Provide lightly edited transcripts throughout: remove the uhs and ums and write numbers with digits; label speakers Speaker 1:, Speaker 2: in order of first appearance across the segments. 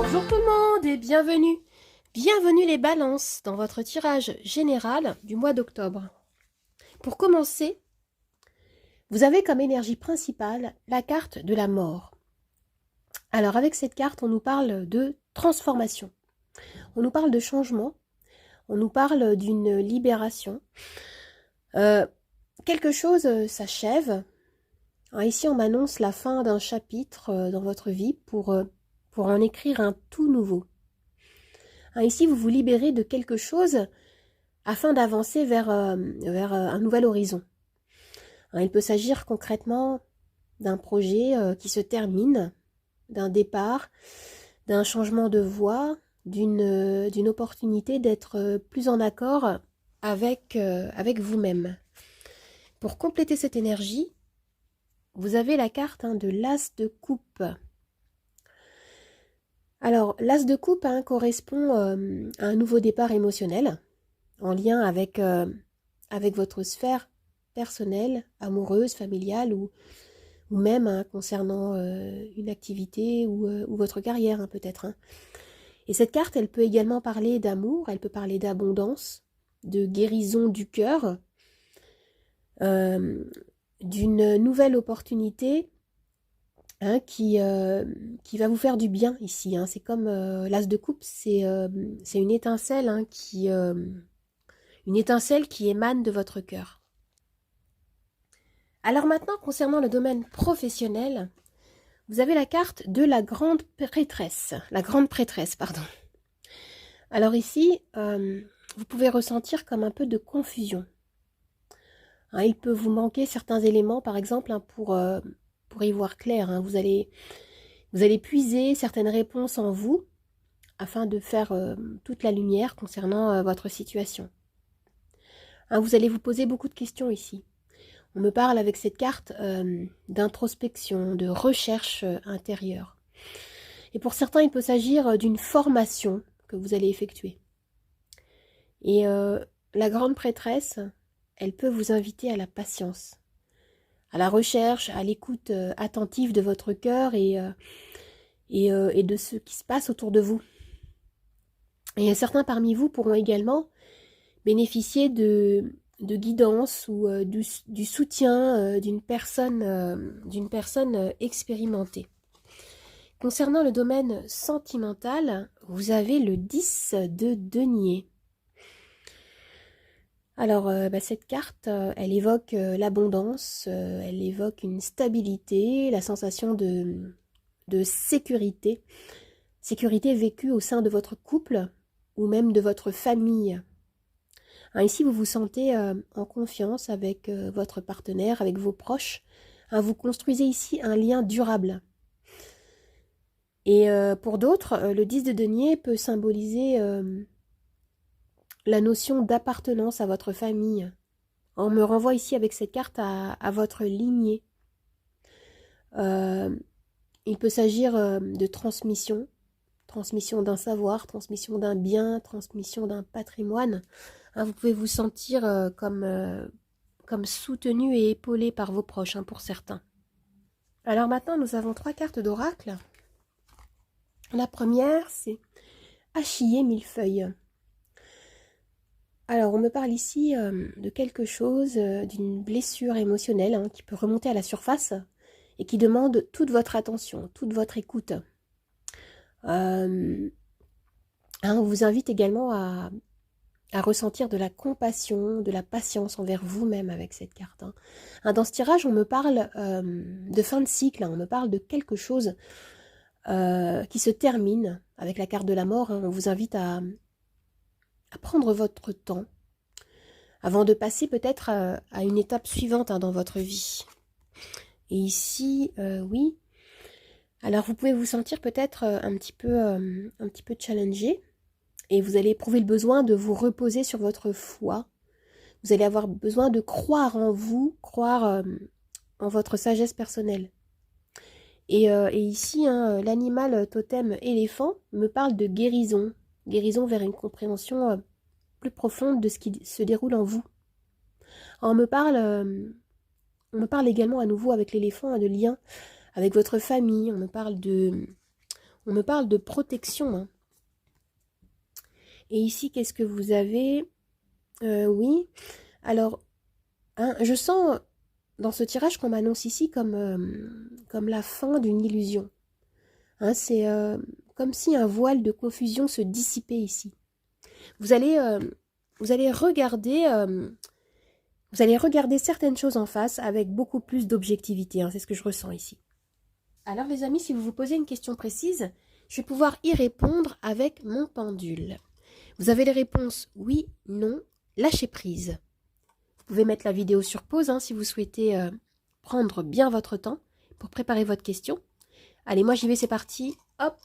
Speaker 1: Bonjour tout le monde et bienvenue. Bienvenue les balances dans votre tirage général du mois d'octobre. Pour commencer, vous avez comme énergie principale la carte de la mort. Alors avec cette carte, on nous parle de transformation, on nous parle de changement, on nous parle d'une libération. Quelque chose s'achève. Ici, on m'annonce la fin d'un chapitre dans votre vie pour en écrire un tout nouveau. Ici, vous vous libérez de quelque chose afin d'avancer vers un nouvel horizon. Il peut s'agir concrètement d'un projet qui se termine, d'un départ, d'un changement de voie, d'une opportunité d'être plus en accord avec vous-même. Pour compléter cette énergie, vous avez la carte de l'As de coupe. Alors, l'As de coupe correspond à un nouveau départ émotionnel en lien avec votre sphère personnelle, amoureuse, familiale ou même concernant une activité ou votre carrière peut-être. Et cette carte, elle peut également parler d'amour, elle peut parler d'abondance, de guérison du cœur, d'une nouvelle opportunité qui va vous faire du bien ici. C'est comme l'As de coupe, c'est une étincelle une étincelle qui émane de votre cœur. Alors maintenant, concernant le domaine professionnel, vous avez la carte de la grande prêtresse. La grande prêtresse, pardon. Alors ici, vous pouvez ressentir comme un peu de confusion. Il peut vous manquer certains éléments, par exemple, pour y voir clair. Vous allez puiser certaines réponses en vous afin de faire toute la lumière concernant votre situation. Vous allez vous poser beaucoup de questions ici. On me parle avec cette carte d'introspection, de recherche intérieure. Et pour certains, il peut s'agir d'une formation que vous allez effectuer. Et la grande prêtresse, elle peut vous inviter à la patience, à la recherche, à l'écoute attentive de votre cœur et de ce qui se passe autour de vous. Et certains parmi vous pourront également bénéficier de guidance ou du soutien d'une personne expérimentée. Concernant le domaine sentimental, vous avez le 10 de denier. Alors, cette carte, elle évoque l'abondance, elle évoque une stabilité, la sensation de sécurité. Sécurité vécue au sein de votre couple ou même de votre famille. Ici, vous vous sentez en confiance avec votre partenaire, avec vos proches. Vous construisez ici un lien durable. Et pour d'autres, le 10 de denier peut symboliser la notion d'appartenance à votre famille. On me renvoie ici avec cette carte à votre lignée. Il peut s'agir de transmission d'un savoir, transmission d'un bien, transmission d'un patrimoine. Vous pouvez vous sentir comme soutenu et épaulé par vos proches, pour certains. Alors maintenant, nous avons 3 cartes d'oracle. La première, c'est Achillée millefeuille. Alors, on me parle ici de quelque chose, d'une blessure émotionnelle qui peut remonter à la surface et qui demande toute votre attention, toute votre écoute. On vous invite également à ressentir de la compassion, de la patience envers vous-même avec cette carte. Dans ce tirage, on me parle de fin de cycle, on me parle de quelque chose qui se termine avec la carte de la mort. On vous invite à prendre votre temps avant de passer peut-être à une étape suivante dans votre vie. Et ici, oui. Alors vous pouvez vous sentir peut-être un petit peu challengé et vous allez éprouver le besoin de vous reposer sur votre foi. Vous allez avoir besoin de croire en vous, croire en votre sagesse personnelle. Et ici, l'animal totem éléphant me parle de guérison. Guérison vers une compréhension plus profonde de ce qui se déroule en vous. On me parle également à nouveau avec l'éléphant de lien avec votre famille. On me parle On me parle de protection. Hein. Et ici, qu'est-ce que vous avez? Oui. Alors, hein, je sens dans ce tirage qu'on m'annonce ici comme la fin d'une illusion. Hein, c'est comme si un voile de confusion se dissipait ici. Vous allez regarder certaines choses en face avec beaucoup plus d'objectivité. Hein, c'est ce que je ressens ici. Alors les amis, si vous vous posez une question précise, je vais pouvoir y répondre avec mon pendule. Vous avez les réponses oui, non, lâcher prise. Vous pouvez mettre la vidéo sur pause hein, si vous souhaitez prendre bien votre temps pour préparer votre question. Allez, moi j'y vais, c'est parti. Hop.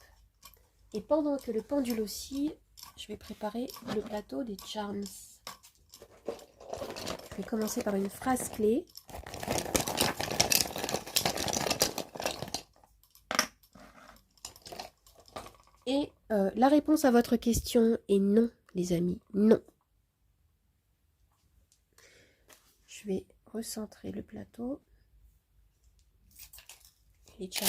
Speaker 1: Et pendant que le pendule aussi, je vais préparer le plateau des charms. Je vais commencer par une phrase clé. Et la réponse à votre question est non, les amis, non. Je vais recentrer le plateau. Les charms.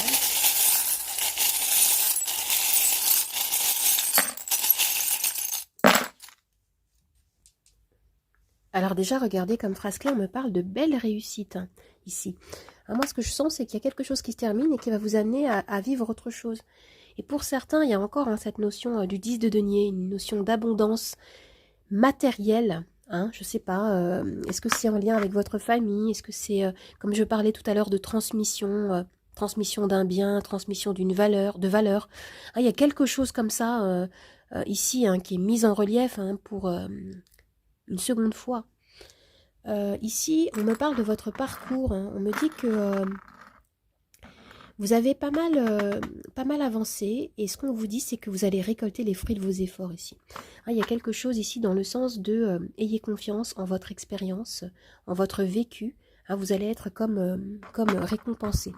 Speaker 1: Alors déjà, regardez, comme phrase clé, on me parle de belle réussite hein, ici. Alors moi, ce que je sens, c'est qu'il y a quelque chose qui se termine et qui va vous amener à vivre autre chose. Et pour certains, il y a encore hein, cette notion du 10 de denier, une notion d'abondance matérielle. Hein, je ne sais pas, est-ce que c'est en lien avec votre famille? Est-ce que c'est, comme je parlais tout à l'heure, de transmission, transmission d'un bien, transmission d'une valeur, de valeur. Hein, il y a quelque chose comme ça ici hein, qui est mis en relief hein, pour une seconde fois. Ici, on me parle de votre parcours. Hein, on me dit que vous avez pas mal avancé et ce qu'on vous dit, c'est que vous allez récolter les fruits de vos efforts ici. Hein, il y a quelque chose ici dans le sens de ayez confiance en votre expérience, en votre vécu. Hein, vous allez être comme récompensé.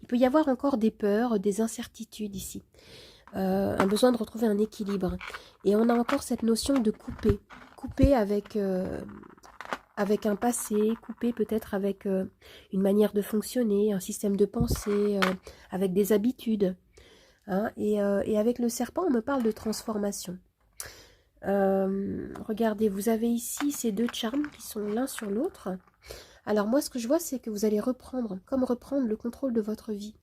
Speaker 1: Il peut y avoir encore des peurs, des incertitudes ici. Un besoin de retrouver un équilibre. Et on a encore cette notion de couper. Couper avec un passé, couper peut-être avec une manière de fonctionner, un système de pensée, avec des habitudes. Hein, et avec le serpent, on me parle de transformation. Regardez, vous avez ici ces deux charms qui sont l'un sur l'autre. Alors moi, ce que je vois, c'est que vous allez reprendre le contrôle de votre vie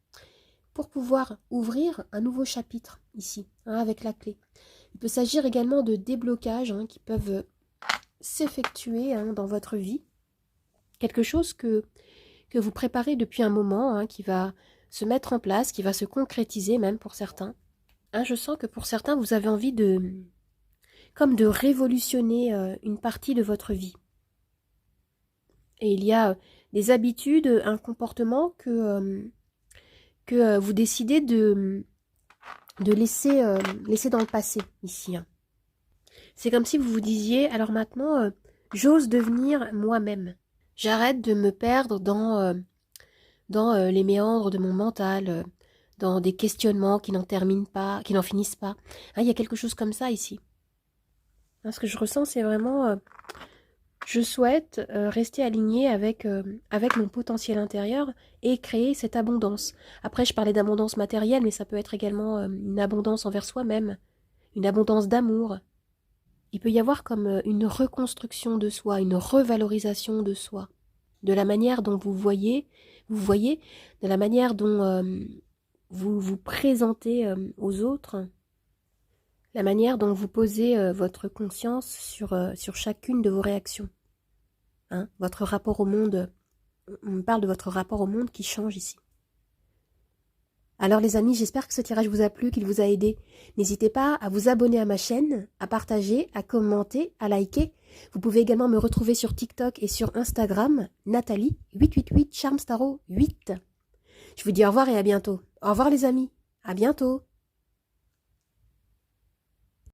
Speaker 1: pour pouvoir ouvrir un nouveau chapitre ici, hein, avec la clé. Il peut s'agir également de déblocages hein, qui peuvent s'effectuer hein, dans votre vie. Quelque chose que vous préparez depuis un moment, hein, qui va se mettre en place, qui va se concrétiser même pour certains. Hein, je sens que pour certains, vous avez envie de révolutionner une partie de votre vie. Et il y a des habitudes, un comportement que vous décidez de laisser dans le passé, ici. Hein. C'est comme si vous vous disiez, alors maintenant, j'ose devenir moi-même. J'arrête de me perdre dans les méandres de mon mental, dans des questionnements qui n'en terminent pas, qui n'en finissent pas. Hein, il y a quelque chose comme ça ici. Hein, ce que je ressens, c'est vraiment... je souhaite rester alignée avec mon potentiel intérieur et créer cette abondance. Après, je parlais d'abondance matérielle, mais ça peut être également une abondance envers soi-même, une abondance d'amour. Il peut y avoir comme une reconstruction de soi, une revalorisation de soi, de la manière dont vous voyez, de la manière dont vous vous présentez aux autres, la manière dont vous posez votre conscience sur chacune de vos réactions. Hein, votre rapport au monde, on me parle de votre rapport au monde qui change ici. Alors les amis, j'espère que ce tirage vous a plu, qu'il vous a aidé. N'hésitez pas à vous abonner à ma chaîne, à partager, à commenter, à liker. Vous pouvez également me retrouver sur TikTok et sur Instagram, Nathalie888 Charms Tarot 8. Je vous dis au revoir et à bientôt. Au revoir les amis, à bientôt.